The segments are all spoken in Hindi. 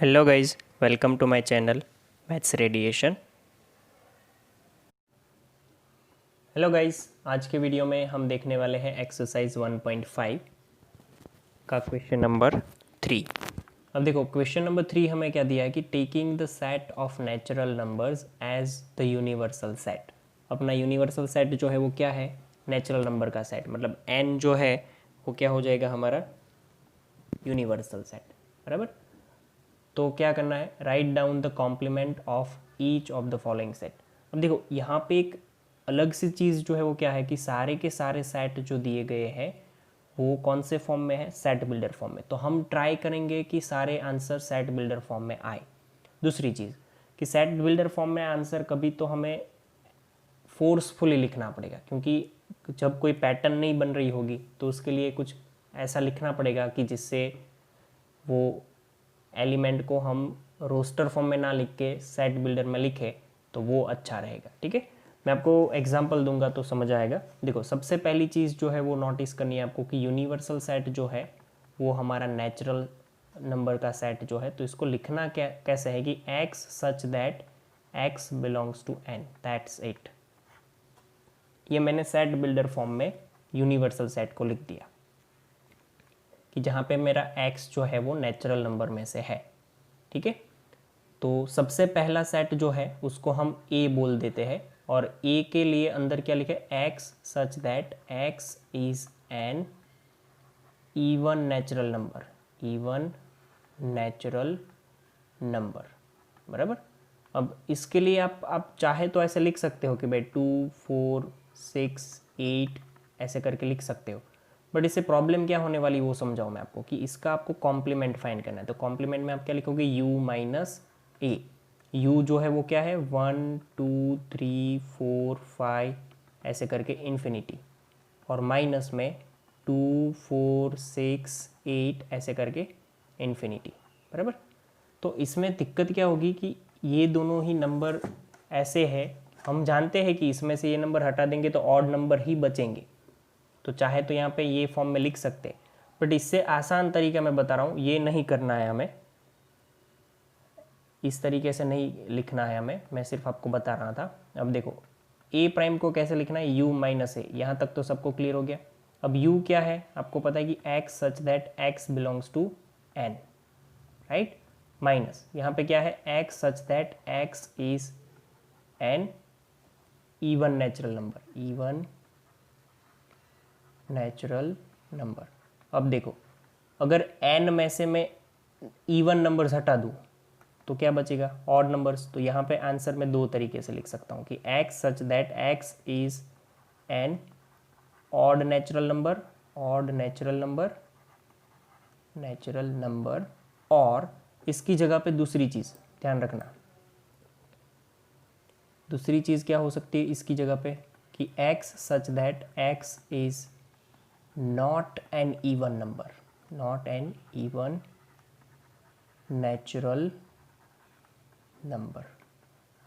Hello guys, welcome to my channel maths radiation. Hello guys, आज के वीडियो में हम देखने वाले हैं एक्सरसाइज 1.5 का क्वेश्चन नंबर 3। अब देखो, क्वेश्चन नंबर 3 हमें क्या दिया है कि taking the set of natural numbers as the universal set. अपना यूनिवर्सल सेट जो है वो क्या है? नेचुरल नंबर का सेट, मतलब n जो है वो क्या हो जाएगा हमारा? यूनिवर्सल सेट, बराबर। तो क्या करना है? Write down the complement of each of the following set. अब देखो, यहाँ पे एक अलग सी चीज़ जो है वो क्या है कि सारे के सारे सेट जो दिए गए हैं वो कौन से फॉर्म में है? सेट बिल्डर फॉर्म में। तो हम ट्राई करेंगे कि सारे आंसर सेट बिल्डर फॉर्म में आए। दूसरी चीज़ कि सेट बिल्डर फॉर्म में आंसर कभी तो हमें फोर्सफुली लिखना पड़ेगा, क्योंकि जब कोई पैटर्न नहीं बन रही होगी तो उसके लिए कुछ ऐसा लिखना पड़ेगा कि जिससे वो एलिमेंट को हम रोस्टर फॉर्म में ना लिख के सेट बिल्डर में लिखे तो वो अच्छा रहेगा। ठीक है, मैं आपको एग्जांपल दूंगा तो समझ आएगा। देखो, सबसे पहली चीज़ जो है वो नोटिस करनी है आपको कि यूनिवर्सल सेट जो है वो हमारा नेचुरल नंबर का सेट जो है, तो इसको लिखना क्या कैसे है कि x such that x belongs to n, that's it. ये मैंने सेट बिल्डर फॉर्म में यूनिवर्सल सेट को लिख दिया कि जहाँ पे मेरा x जो है वो नेचुरल नंबर में से है। ठीक है, तो सबसे पहला सेट जो है उसको हम a बोल देते हैं, और a के लिए अंदर क्या लिखे? x such that x is an even natural number, even natural number, बराबर। अब इसके लिए आप चाहे तो ऐसे लिख सकते हो कि भाई 2 4 6 8 ऐसे करके लिख सकते हो, बट इससे प्रॉब्लम क्या होने वाली वो समझाऊँ मैं आपको कि इसका आपको कॉम्प्लीमेंट फाइंड करना है। तो कॉम्प्लीमेंट में आप क्या लिखोगे? u माइनस ए। u जो है वो क्या है? 1 2 3 4 5 ऐसे करके इन्फिनिटी, और माइनस में 2 4 6 8 ऐसे करके इन्फिनिटी, बराबर। तो इसमें दिक्कत क्या होगी कि ये दोनों ही नंबर ऐसे है, हम जानते हैं कि इसमें से ये नंबर हटा देंगे तो ऑड नंबर ही बचेंगे। तो चाहे तो यहाँ पे ये फॉर्म में लिख सकते हैं, बट इससे आसान तरीका मैं बता रहा हूँ, ये नहीं करना है हमें, इस तरीके से नहीं लिखना है हमें, मैं सिर्फ आपको बता रहा था। अब देखो, ए प्राइम को कैसे लिखना है? u माइनस ए। यहाँ तक तो सबको क्लियर हो गया। अब u क्या है? आपको पता है कि x such that x belongs to n, right. Minus यहाँ पे क्या है? x such that x is an even natural number, even natural number. अब देखो, अगर n में से मैं इवन नंबर्स हटा दूँ तो क्या बचेगा? Odd numbers. तो यहाँ पे आंसर मैं दो तरीके से लिख सकता हूँ कि x such that x is N odd natural number, odd natural number, natural number. और इसकी जगह पे दूसरी चीज़ ध्यान रखना, दूसरी चीज़ क्या हो सकती है इसकी जगह पे कि x such that x is not an even number, not an even natural number.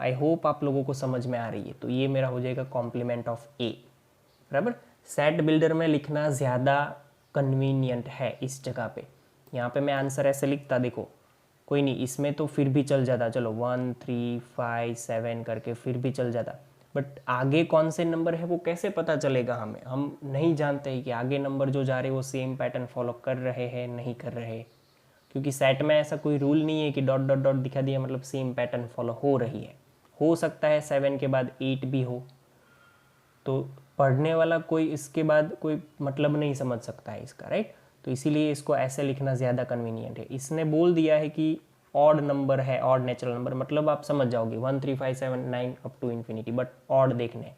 I hope आप लोगों को समझ में आ रही है। तो ये मेरा हो जाएगा कॉम्प्लीमेंट ऑफ ए, बराबर। सेट बिल्डर में लिखना ज़्यादा कन्वीनियंट है इस जगह पे। यहाँ पे मैं आंसर ऐसे लिखता, देखो कोई नहीं, इसमें तो फिर भी चल जाता, चलो 1 3 5 7 करके फिर भी चल जाता, बट आगे कौन से नंबर है वो कैसे पता चलेगा हमें? हम नहीं जानते हैं कि आगे नंबर जो जा रहे हैं वो सेम पैटर्न फॉलो कर रहे हैं नहीं कर रहे, क्योंकि सेट में ऐसा कोई रूल नहीं है कि डॉट डॉट डॉट दिखा दिया मतलब सेम पैटर्न फॉलो हो रही है। हो सकता है 7 के बाद 8 भी हो, तो पढ़ने वाला कोई इसके बाद कोई मतलब नहीं समझ सकता है इसका, राइट। तो इसीलिए इसको ऐसे लिखना ज़्यादा कन्वीनियंट है। इसने बोल दिया है कि ऑड नंबर है, ऑड नेचुरल नंबर, मतलब आप समझ जाओगे 1 3 5 7 9 up to infinity, but odd देखने।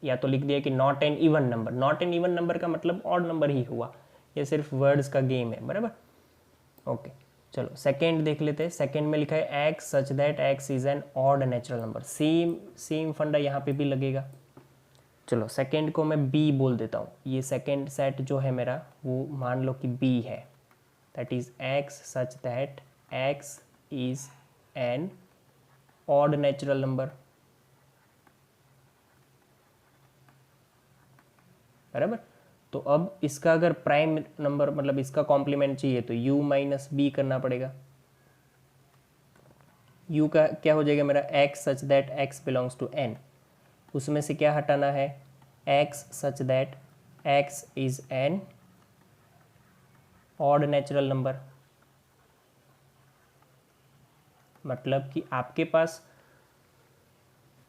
या तो लिख दिया कि not an even number, not an even number का मतलब ऑड नंबर ही हुआ। ये सिर्फ वर्ड्स का गेम है, बराबर। ओके, चलो सेकेंड देख लेते हैं। सेकेंड में लिखा है x such that x is N odd natural number. Same same फंडा यहाँ पे भी लगेगा। चलो सेकेंड को मैं b बोल देता हूँ। ये सेकेंड सेट जो है मेरा वो मान लो कि b है, that is x such that x is N odd natural number, बराबर। तो अब इसका अगर प्राइम नंबर मतलब इसका कॉम्प्लीमेंट चाहिए तो u माइनस बी करना पड़ेगा। u का क्या हो जाएगा मेरा x such that x belongs to n, उसमें से क्या हटाना है x such that x is n odd natural number. मतलब कि आपके पास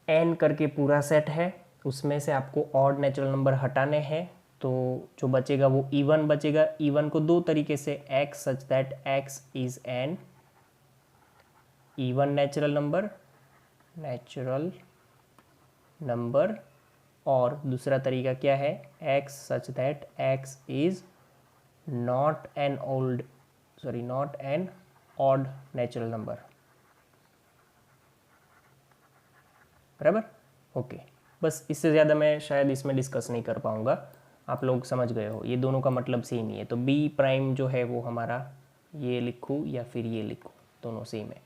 n करके पूरा सेट है, उसमें से आपको ऑड नेचुरल नंबर हटाने हैं, तो जो बचेगा वो इवन बचेगा। इवन को दो तरीके से, x such that x is n even natural number, और दूसरा तरीका क्या है x such that x is not an odd natural number. बराबर, ओके। बस इससे ज़्यादा मैं शायद इसमें डिस्कस नहीं कर पाऊँगा, आप लोग समझ गए हो, ये दोनों का मतलब सेम ही है। तो बी प्राइम जो है वो हमारा ये लिखूँ या फिर ये लिखूँ, दोनों सेम है।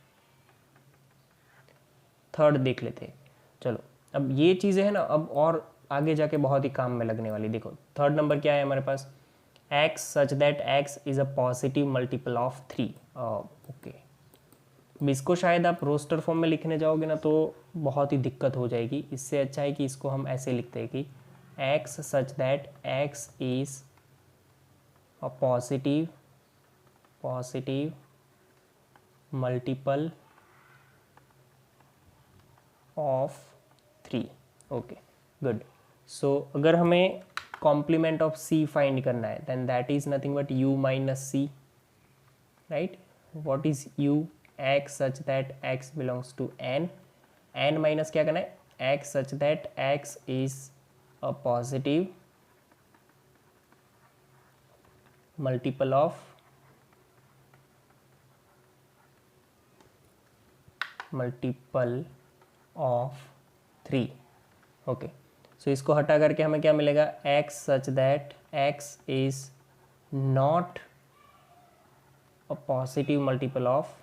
थर्ड देख लेते हैं। चलो, अब ये चीज़ें हैं ना, अब और आगे जाके बहुत ही काम में लगने वाली। देखो थर्ड नंबर क्या है हमारे पास, x such that x is a positive multiple of 3। Okay, अब इसको शायद आप रोस्टर फॉर्म में लिखने जाओगे ना तो बहुत ही दिक्कत हो जाएगी। इससे अच्छा है कि इसको हम ऐसे लिखते हैं कि x such that x is a positive multiple of 3। Okay, good. So अगर हमें कॉम्प्लीमेंट ऑफ c फाइंड करना है, then that is nothing but u minus c, right. What is u, x such that x belongs to n minus क्या करना है x such that x is a positive multiple of 3। Okay, so इसको हटा करके हमें क्या मिलेगा, x such that x is not a positive multiple of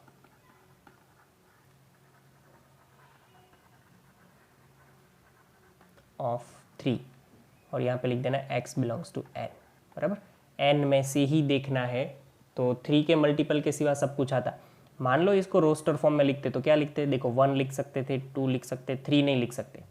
3, और यहाँ पे लिख देना x बिलोंग्स टू n। बराबर, n में से ही देखना है, तो 3 के मल्टीपल के सिवा सब कुछ आता। मान लो इसको रोस्टर फॉर्म में लिखते तो क्या लिखते, देखो 1 लिख सकते थे, 2 लिख सकते, 3 नहीं लिख सकते,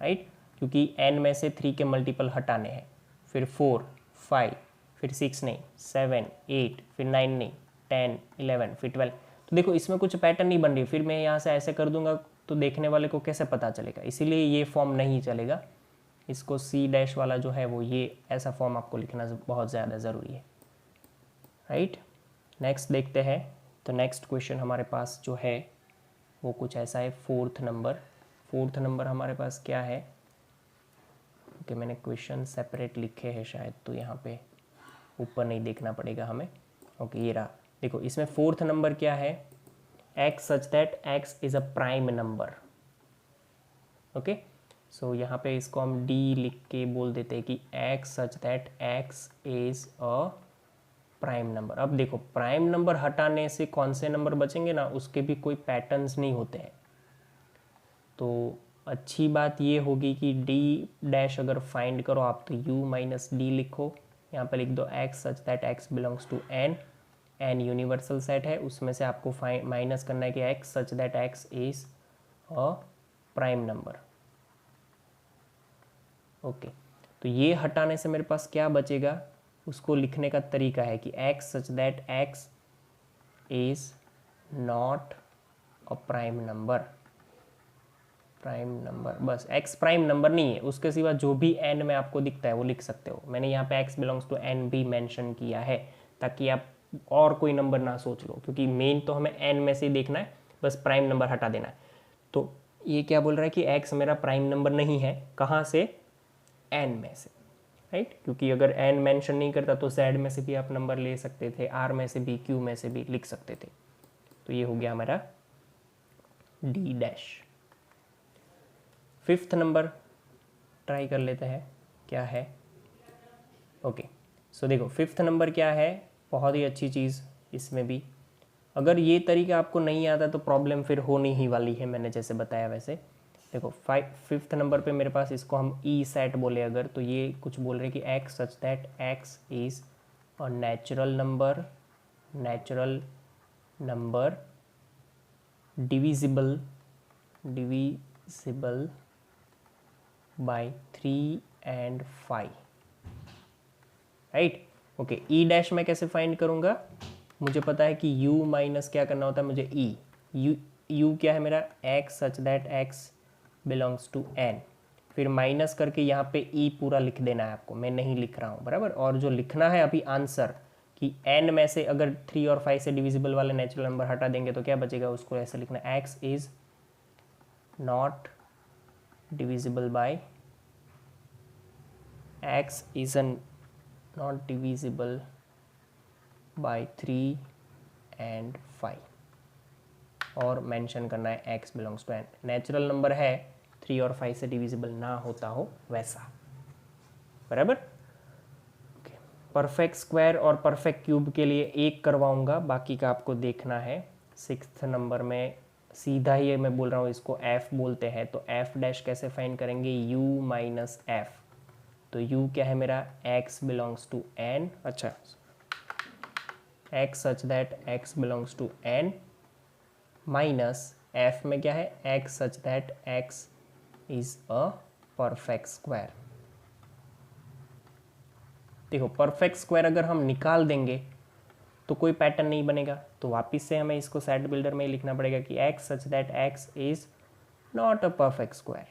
राइट, क्योंकि n में से 3 के मल्टीपल हटाने हैं। फिर 4, 5, फिर 6 नहीं, 7, 8, फिर 9 नहीं, 10, 11, फिर 12। तो देखो इसमें कुछ पैटर्न नहीं बन रही, फिर मैं यहाँ से ऐसे कर दूंगा तो देखने वाले को कैसे पता चलेगा, इसीलिए ये फॉर्म नहीं चलेगा। इसको सी डैश वाला जो है वो ये ऐसा फॉर्म आपको लिखना बहुत ज़्यादा ज़रूरी है, राइट। नेक्स्ट देखते हैं। तो नेक्स्ट क्वेश्चन हमारे पास जो है वो कुछ ऐसा है, फोर्थ नंबर हमारे पास क्या है। ओके, मैंने क्वेश्चन सेपरेट लिखे हैं शायद, तो यहाँ पे ऊपर नहीं देखना पड़ेगा हमें। ओके, ये रहा। देखो इसमें फोर्थ नंबर क्या है, x such that x is a prime number. Okay, so यहाँ पे इसको हम d लिख के बोल देते हैं कि x such that x is a prime number. अब देखो प्राइम नंबर हटाने से कौन से नंबर बचेंगे ना, उसके भी कोई पैटर्न्स नहीं होते हैं। तो अच्छी बात ये होगी कि d डैश अगर फाइंड करो आप तो u माइनस डी लिखो, यहाँ पे लिख दो x such that x belongs to n universal set है, उसमें से आपको माइनस करना है कि x such that x is a prime number. Okay, तो ये हटाने से मेरे पास क्या बचेगा, उसको लिखने का तरीका है कि x such that x is not a prime number. बस x प्राइम नंबर नहीं है, उसके सिवा जो भी n में आपको दिखता है वो लिख सकते हो। मैंने यहाँ पे x बिलोंग्स टू n भी मेंशन किया है ताकि आप और कोई नंबर ना सोच लो, क्योंकि मेन तो हमें n में से ही देखना है, बस प्राइम नंबर हटा देना है। तो ये क्या बोल रहा है कि x मेरा प्राइम नंबर नहीं है, कहाँ से, n में से, राइट। क्योंकि अगर n मेंशन नहीं करता तो z में से भी आप नंबर ले सकते थे, r में से भी, q में से भी लिख सकते थे। तो ये हो गया हमारा d dash. Fifth number try कर लेते हैं क्या है। ओके, सो देखो फिफ्थ नंबर क्या है, बहुत ही अच्छी चीज़ इसमें भी। अगर ये तरीका आपको नहीं आता तो प्रॉब्लम फिर होने ही वाली है, मैंने जैसे बताया वैसे। देखो फिफ्थ नंबर पे मेरे पास, इसको हम ई सेट बोले अगर, तो ये कुछ बोल रहे कि x such that x is a natural number divisible by 3 and 5, right. Okay, E dash मैं कैसे फाइंड करूँगा, मुझे पता है कि u माइनस क्या करना होता है मुझे ई, u क्या है मेरा x such that x belongs to n, फिर माइनस करके यहाँ पे ई पूरा लिख देना है आपको, मैं नहीं लिख रहा हूँ बराबर। और जो लिखना है अभी आंसर कि n में से अगर 3 और 5 से डिविजिबल वाले नेचुरल नंबर हटा देंगे तो क्या बचेगा, उसको ऐसे लिखना है x is not divisible by not divisible by 3 and 5, और मेंशन करना है x belongs to n, natural number है 3 और 5 से डिविजिबल ना होता हो वैसा, बराबर। परफेक्ट स्क्वायर और परफेक्ट क्यूब के लिए एक करवाऊंगा, बाकी का आपको देखना है। 6th नंबर में सीधा ही मैं बोल रहा हूँ, इसको f बोलते हैं, तो f डैश कैसे फाइंड करेंगे, u माइनस f, तो u क्या है मेरा x बिलोंग्स टू n, अच्छा x such that x belongs to n minus f में क्या है x such that x is a perfect square. देखो परफेक्ट स्क्वायर अगर हम निकाल देंगे तो कोई पैटर्न नहीं बनेगा, तो वापस से हमें इसको सेट बिल्डर में लिखना पड़ेगा कि x such that x is not a perfect square,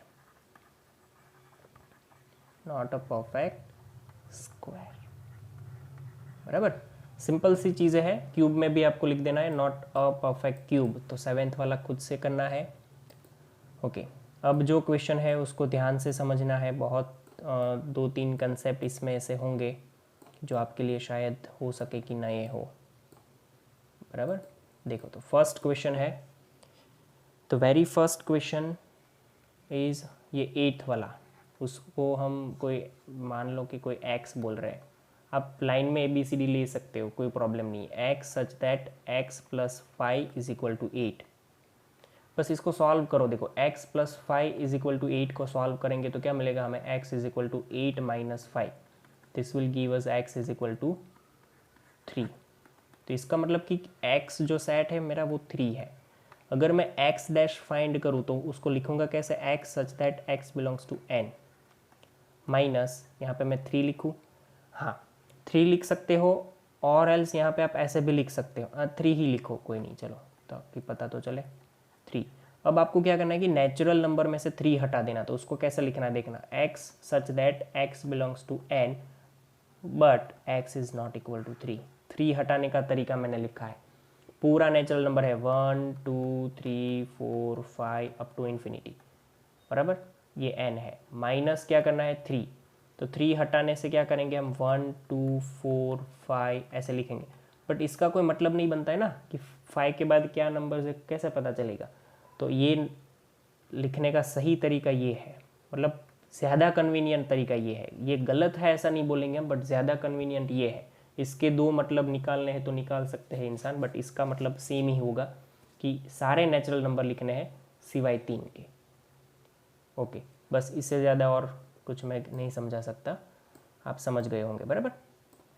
not a perfect square, बराबर। सिंपल सी चीज़ें हैं, क्यूब में भी आपको लिख देना है नॉट अ परफेक्ट क्यूब, तो 7th वाला खुद से करना है। ओके, अब जो क्वेश्चन है उसको ध्यान से समझना है, बहुत 2-3 कंसेप्ट इसमें ऐसे होंगे जो आपके लिए शायद हो सके कि नए हो, बराबर। देखो तो फर्स्ट क्वेश्चन है, तो वेरी फर्स्ट क्वेश्चन इज ये 8th वाला, उसको हम कोई मान लो कि कोई x बोल रहे हैं, आप लाइन में ABCD ले सकते हो, कोई प्रॉब्लम नहीं है। x such that x plus 5 is equal to 8, बस इसको सॉल्व करो। देखो x plus 5 is equal to 8 को सॉल्व करेंगे तो क्या मिलेगा हमें, x is equal to 8 minus 5, this will give us x is equal to 3। तो इसका मतलब कि x जो सेट है मेरा वो 3 है। अगर मैं x डैश फाइंड करूँ तो उसको लिखूंगा कैसे, x such that x belongs to n minus, यहाँ पे मैं 3 लिखूँ, हाँ 3 लिख सकते हो, और एल्स यहाँ पे आप ऐसे भी लिख सकते हो, 3 ही लिखो कोई नहीं, चलो ताकि पता तो चले 3। अब आपको क्या करना है कि नेचुरल नंबर में से 3 हटा देना, तो उसको कैसे लिखना है देखना, x such that x belongs to n but x is not equal to 3। 3 हटाने का तरीका मैंने लिखा है, पूरा नेचुरल नंबर है 1 2 3 4 5 अप टू इन्फिनिटी, बराबर, ये n है, माइनस क्या करना है 3, तो 3 हटाने से क्या करेंगे हम 1 2 4 5 ऐसे लिखेंगे, बट इसका कोई मतलब नहीं बनता है ना कि 5 के बाद क्या नंबर है कैसे पता चलेगा। तो ये लिखने का सही तरीका ये है, मतलब ज़्यादा कन्वीनियंट तरीका ये है, ये गलत है ऐसा नहीं बोलेंगे हम, बट ज़्यादा कन्वीनियंट ये है। इसके 2 मतलब निकालने हैं तो निकाल सकते हैं इंसान, बट इसका मतलब सेम ही होगा कि सारे नेचुरल नंबर लिखने हैं सिवाय 3 के। ओके, बस इससे ज़्यादा और कुछ मैं नहीं समझा सकता, आप समझ गए होंगे, बराबर।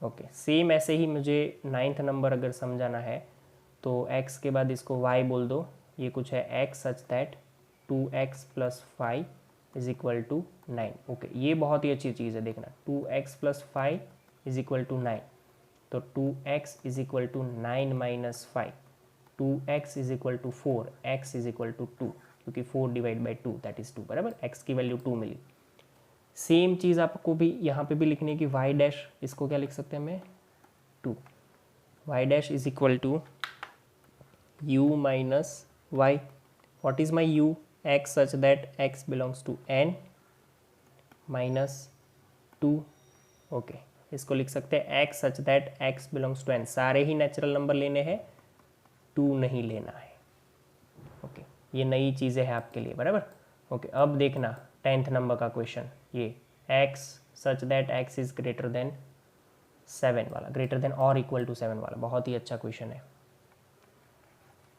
ओके, सेम ऐसे ही मुझे 9th नंबर अगर समझाना है तो x के बाद इसको y बोल दो, ये कुछ है x such that 2x plus 5 is equal to 9। Okay, ये बहुत ही अच्छी चीज़ है, देखना 2x plus 5 is equal to 9, तो 2x is equal to 9 minus 5, 2x is equal to 4, x is equal to 2, क्योंकि 4 डिवाइड बाई 2 दैट इज़ 2, बराबर, x की वैल्यू 2 मिली। सेम चीज़ आपको भी यहाँ पे भी लिखनी है कि y डैश, इसको क्या लिख सकते हैं हमें 2, y dash is equal to u minus y, what is my u, x such that x belongs to n minus 2। Okay, इसको लिख सकते हैं x such that x belongs to n, सारे ही नेचुरल नंबर लेने हैं, 2 नहीं लेना है। ओके, ये नई चीज़ें हैं आपके लिए, बराबर। ओके, अब देखना 10th नंबर का क्वेश्चन, ये x such that x is greater then 7 वाला, ग्रेटर देन और इक्वल टू 7 वाला, बहुत ही अच्छा क्वेश्चन है।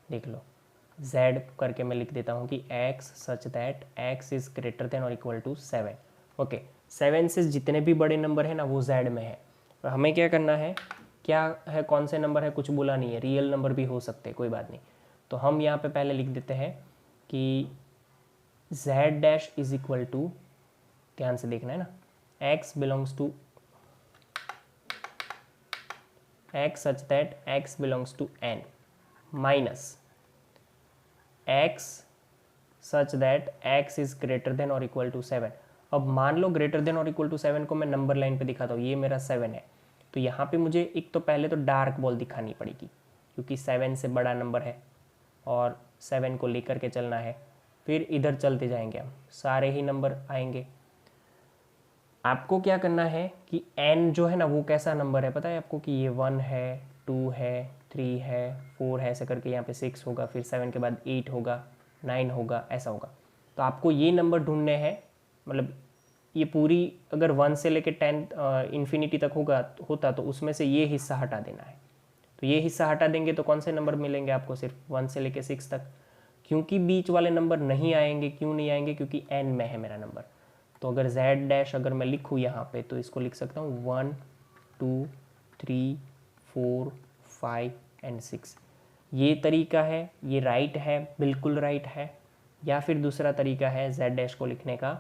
देख लो, z करके मैं लिख देता हूँ कि x such that x is greater than और इक्वल टू 7। ओके, 7 से जितने भी बड़े नंबर है ना वो z में है, और हमें क्या करना है, क्या है कौन से नंबर है कुछ बोला नहीं है, रियल नंबर भी हो सकते हैं कोई बात नहीं, तो हम यहाँ पे पहले लिख देते हैं कि z dash is equal to, ध्यान से देखना है ना, x belongs to x such that x belongs to n minus x such that x is greater than और इक्वल टू 7। अब मान लो ग्रेटर देन और इक्वल टू 7 को मैं नंबर लाइन पे दिखाता हूँ, ये मेरा 7 है, तो यहाँ पे मुझे एक तो पहले तो डार्क बॉल दिखानी पड़ेगी क्योंकि 7 से बड़ा नंबर है और 7 को लेकर के चलना है। फिर इधर चलते जाएंगे हम, सारे ही नंबर आएंगे। आपको क्या करना है कि n जो है ना वो कैसा नंबर है पता है आपको, कि ये 1 है, 2 है, 3 है, 4 है, ऐसे करके यहाँ पे 6 होगा, फिर 7 के बाद 8 होगा, 9 होगा, ऐसा होगा। तो आपको ये नंबर ढूंढने हैं, मतलब ये पूरी अगर 1 से लेके 10 इन्फिनिटी तक होता तो उसमें से ये हिस्सा हटा देना है। तो ये हिस्सा हटा देंगे तो कौन से नंबर मिलेंगे आपको, सिर्फ 1 से लेके 6 तक, क्योंकि बीच वाले नंबर नहीं आएंगे। क्यों नहीं आएंगे, क्योंकि n में है मेरा नंबर। तो अगर z डैश अगर मैं लिखूँ यहाँ पे तो इसको लिख सकता हूँ 1 2 3 4 5 एंड 6। ये तरीका है, ये राइट है, बिल्कुल राइट है। या फिर दूसरा तरीका है z डैश को लिखने का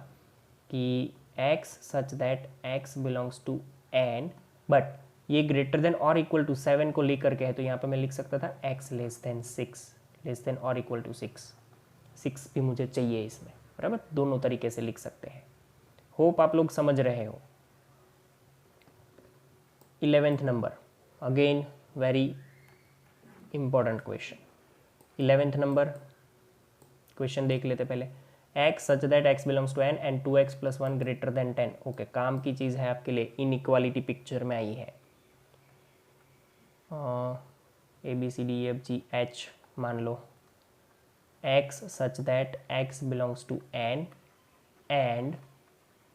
कि x such that x belongs to n, but ये ग्रेटर देन और इक्वल टू 7 को लेकर के है, तो यहाँ पे मैं लिख सकता था x less than 6, less than और इक्वल टू 6 भी मुझे चाहिए इसमें, बराबर। दोनों तरीके से लिख सकते हैं। होप आप लोग समझ रहे हो। 11th number, again very important question. 11th number question देख लेते पहले। x such that x belongs to n and 2x plus 1 greater than 10। Okay, काम की चीज़ है आपके लिए, इनइक्वालिटी पिक्चर में आई है। ABCDEFGH मान लो, x such that x belongs to n and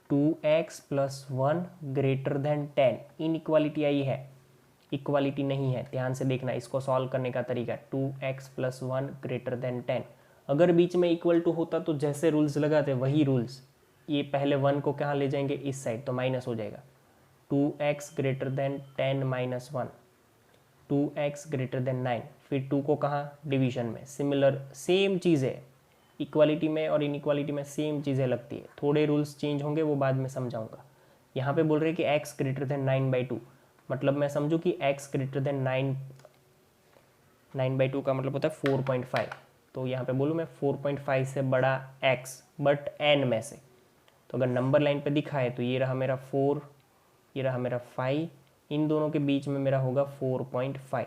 2x plus 1 greater than 10। Inequality आई है, इक्वालिटी नहीं है। ध्यान से देखना इसको सॉल्व करने का तरीका। 2x प्लस 1 ग्रेटर देन 10, अगर बीच में इक्वल टू होता तो जैसे रूल्स लगाते वही रूल्स, ये पहले 1 को कहाँ ले जाएंगे, इस साइड, तो माइनस हो जाएगा। 2x greater than 10 minus 1, 2x greater than 9, फिर 2 को कहाँ, डिवीजन में। सिमिलर सेम चीज़ है, इक्वालिटी में और इनइक्वालिटी में सेम चीज़ें लगती है। थोड़े रूल्स चेंज होंगे, वो बाद में समझाऊंगा। यहाँ पे बोल रहे हैं कि x ग्रेटर देन 9/2, मतलब मैं समझूँ कि x ग्रेटर देन 9/2 का मतलब होता है 4.5। तो यहाँ पे बोलूँ मैं 4.5 से बड़ा x, बट n में से। तो अगर नंबर लाइन पे दिखा है तो ये रहा मेरा 4, ये रहा मेरा 5, इन दोनों के बीच में मेरा होगा 4.5।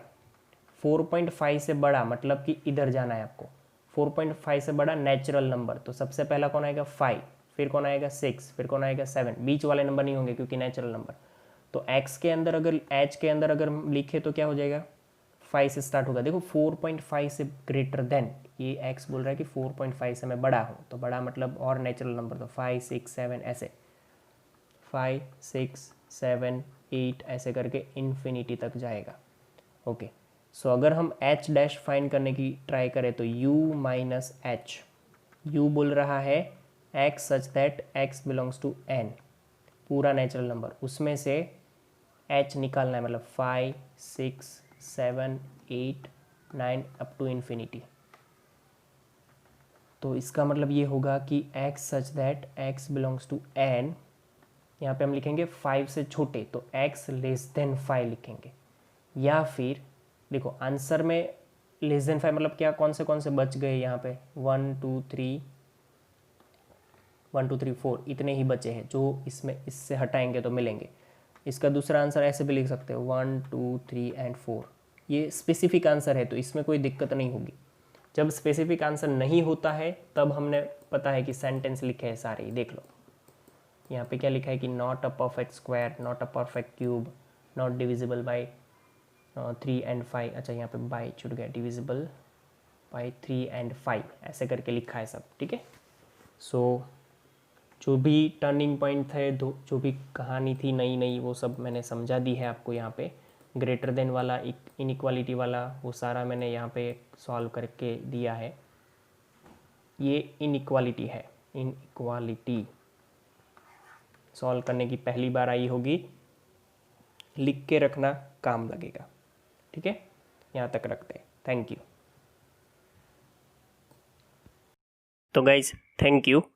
4.5 से बड़ा मतलब कि इधर जाना है आपको। 4.5 से बड़ा नेचुरल नंबर, तो सबसे पहला कौन आएगा, 5, फिर कौन आएगा 6, फिर कौन आएगा 7। बीच वाले नंबर नहीं होंगे क्योंकि नेचुरल नंबर। तो x के अंदर अगर h के अंदर अगर लिखे तो क्या हो जाएगा, 5 से स्टार्ट होगा। देखो 4.5 से ग्रेटर देन, ये x बोल रहा है कि 4.5 से मैं बड़ा हूँ, तो बड़ा मतलब और नेचुरल नंबर, तो 5 6 7 ऐसे, 5 6 7 8 ऐसे करके इन्फिनिटी तक जाएगा। ओके, सो अगर हम h डैश फाइंड करने की ट्राई करें तो u माइनस h, u बोल रहा है x such that x belongs to n, पूरा नेचुरल नंबर, उसमें से h निकालना है, मतलब 5 6 7 8 9 अप टू इन्फिनिटी। तो इसका मतलब ये होगा कि x such that x belongs to n, यहाँ पे हम लिखेंगे 5 से छोटे, तो x लेस देन 5 लिखेंगे। या फिर देखो आंसर में लेस देन 5 मतलब क्या, कौन से बच गए यहाँ पे, 1 2 3 4 इतने ही बचे हैं जो इसमें, इससे हटाएंगे तो मिलेंगे। इसका दूसरा आंसर ऐसे भी लिख सकते हो 1 2 3 एंड 4। ये स्पेसिफिक आंसर है तो इसमें कोई दिक्कत नहीं होगी। जब स्पेसिफिक आंसर नहीं होता है तब हमने पता है कि सेंटेंस लिखे हैं सारे, देख लो यहाँ पे क्या लिखा है कि not a perfect square, not a perfect cube, not divisible by 3 and 5। अच्छा यहाँ पे बाई छूट गया, डिविजिबल बाई 3 एंड 5 ऐसे करके लिखा है सब, ठीक है। सो जो भी टर्निंग पॉइंट थे, जो भी कहानी थी नई नई, वो सब मैंने समझा दी है आपको। यहाँ पे ग्रेटर देन वाला, इनइक्वालिटी वाला, वो सारा मैंने यहाँ पे सॉल्व करके दिया है। ये इनइक्वालिटी है, इनइक्वालिटी सॉल्व करने की पहली बार आई होगी, लिख के रखना, काम लगेगा, ठीक है। यहाँ तक रखते हैं, थैंक यू। तो गाइज थैंक यू।